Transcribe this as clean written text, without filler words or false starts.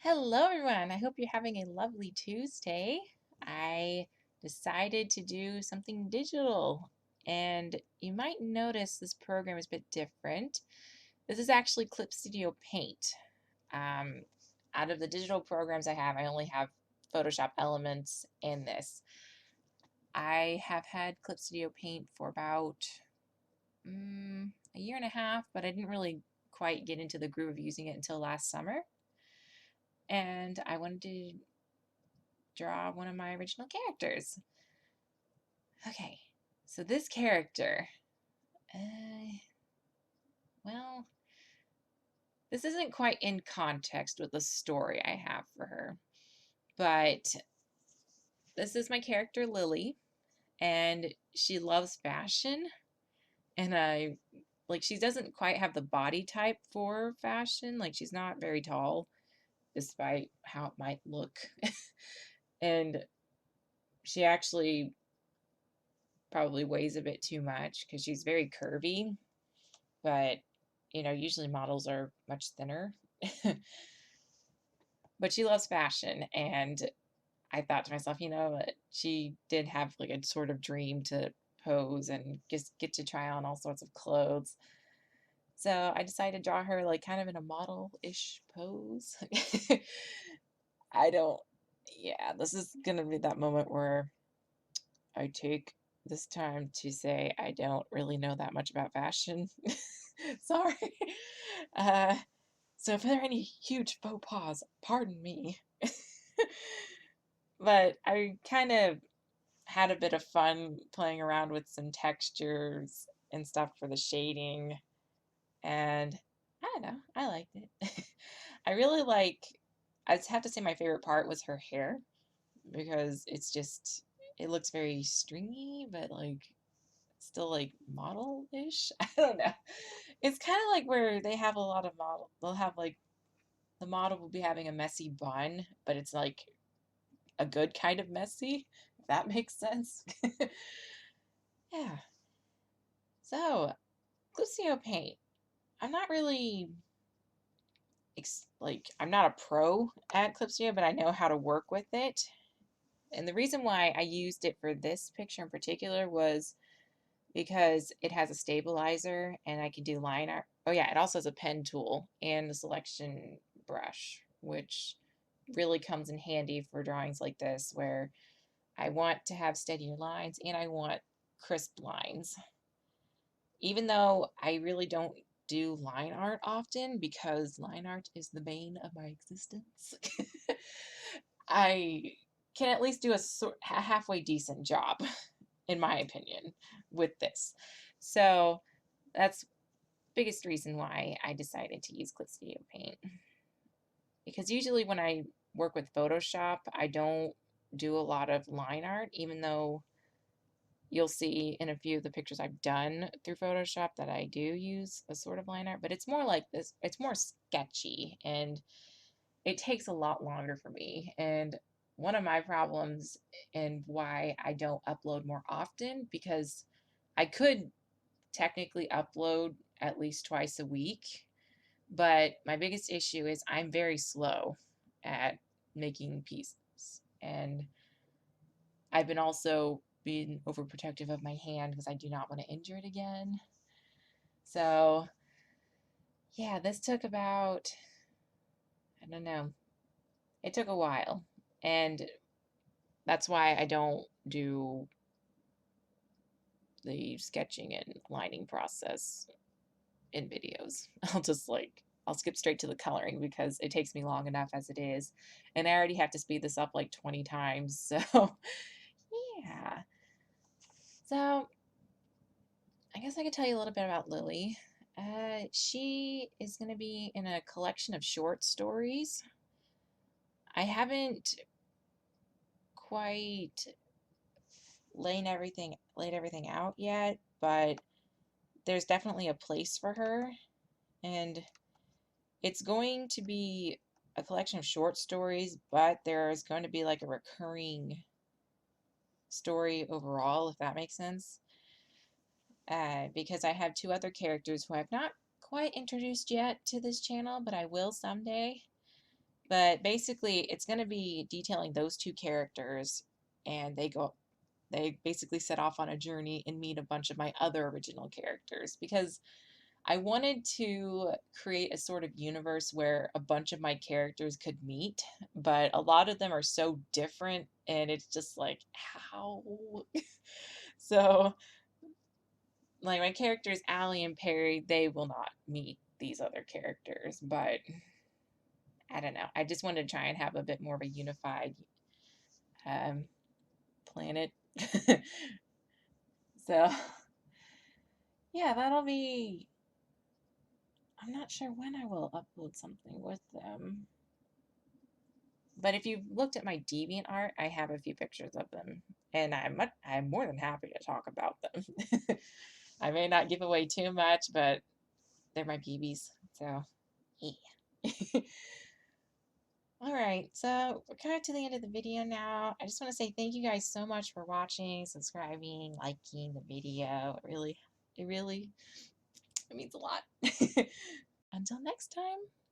Hello, everyone. I hope you're having a lovely Tuesday. I decided to do something digital, and you might notice this program is a bit different. This is actually Clip Studio Paint. Um, Out of the digital programs I have, I only have Photoshop Elements and this. I have had Clip Studio Paint for about a year and a half, but I didn't really quite get into the groove of using it until last summer. And I wanted to draw one of my original characters. Okay, so this character, well, this isn't quite in context with the story I have for her, but this is my character Lily, and she loves fashion, and she doesn't quite have the body type for fashion. Like, she's not very tall, despite how it might look. And she actually probably weighs a bit too much because she's very curvy, but usually models are much thinner. But she loves fashion, and I thought to myself, she did have like a sort of dream to pose and just get to try on all sorts of clothes. So I decided to draw her like kind of in a model-ish pose. I don't, yeah, this is gonna be that moment where I take this time to say I don't really know that much about fashion. Sorry. Uh, so if there are any huge faux pas, pardon me. But I kind of had a bit of fun playing around with some textures and stuff for the shading, and I don't know, I liked it. I really I just have to say my favorite part was her hair because it looks very stringy, but like still like model-ish. I don't know. It's kind of like where they have a lot of they'll have like the model will be having a messy bun, but it's like a good kind of messy, if that makes sense. Yeah. So, Lucio Paint. I'm not really I'm not a pro at Clip Studio, but I know how to work with it. And the reason why I used it for this picture in particular was because it has a stabilizer and I can do line art. Oh yeah, it also has a pen tool and a selection brush, which really comes in handy for drawings like this where I want to have steadier lines and I want crisp lines. Even though I really don't do line art often because line art is the bane of my existence, I can at least do a halfway decent job, in my opinion, with this. So that's biggest reason why I decided to use Clip Studio Paint. Because usually when I work with Photoshop, I don't do a lot of line art, even though you'll see in a few of the pictures I've done through Photoshop that I do use a sort of line art, but it's more like this, it's more sketchy and it takes a lot longer for me. And one of my problems and why I don't upload more often, because I could technically upload at least twice a week, but my biggest issue is I'm very slow at making pieces. And I've been also being overprotective of my hand because I do not want to injure it again. So, yeah, this took about, I don't know, it took a while. And that's why I don't do the sketching and lining process in videos. I'll skip straight to the coloring because it takes me long enough as it is. And I already have to speed this up like 20 times. So, yeah. So, I guess I could tell you a little bit about Lily. She is going to be in a collection of short stories. I haven't quite laid everything out yet, but there's definitely a place for her, and it's going to be a collection of short stories, but there's going to be like a recurring story overall, if that makes sense. Because I have two other characters who I've not quite introduced yet to this channel, but I will someday. But basically, it's going to be detailing those two characters, and they basically set off on a journey and meet a bunch of my other original characters because I wanted to create a sort of universe where a bunch of my characters could meet, but a lot of them are so different, and it's just like, how? So, like, my characters, Allie and Perry, they will not meet these other characters, but I don't know. I just wanted to try and have a bit more of a unified um, planet. So, yeah, that'll be. I'm not sure when I will upload something with them. But if you've looked at my DeviantArt, I have a few pictures of them, and I'm more than happy to talk about them. I may not give away too much, but they're my BBs, so yeah. All right, so we're kind of to the end of the video now. I just want to say thank you guys so much for watching, subscribing, liking the video. It really, it means a lot. Until next time.